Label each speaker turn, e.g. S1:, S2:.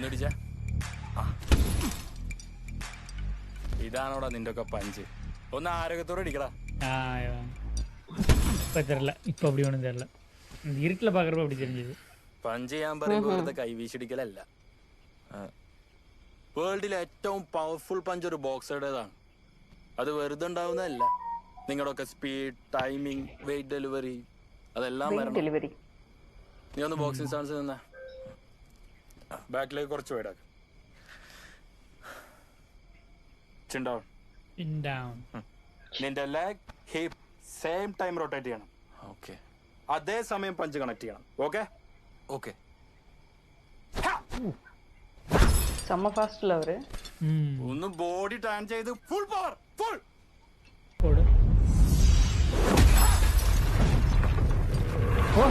S1: ഒന്നിടിച്ച ഇതാണോടാ നിന്റെ ഒക്കെ പഞ്ച്. ഒന്ന് ആരോഗ്യത്തോടെ ഇടിക്കടാ.
S2: இப்ப அப்படி ஒன்றும் தெரியல. இருட்டில் பார்க்குறப்ப அப்படி தெரிஞ்சது.
S1: പഞ്ച് ചെയ്യാൻ പറയുമ്പോൾ വെറുതെ കൈവീശിടിക്കലല്ല. വേൾഡിലെ ഏറ്റവും പവർഫുൾ പഞ്ച് ഒരു ബോക്സറുടേതാണ്. അത് വെറുതെ ഉണ്ടാവുന്നതല്ല. നിങ്ങളുടെയൊക്കെ സ്പീഡ്, ടൈമിങ്, വെയിറ്റ് ഡെലിവറി അതെല്ലാം വരണം. നീ ഒന്ന് ബോക്സിംഗ് സ്റ്റാൻസ് നിന്ന ബാക്കിലേക്ക് കുറച്ച് വേടാക്ക്. നിന്റെ leg hip same time rotate ചെയ്യണം.
S3: ഓക്കെ.
S1: അതേ സമയം പഞ്ച് കണക്ട് ചെയ്യണം. Okay
S3: okay.
S4: செம்ம ஃபாஸ்ட்ல அவரு.
S1: ഒന്ന് ബോഡി ടേൺ ചെയ്ത് ഫുൾ പവർ ഫുൾ.
S2: ഓ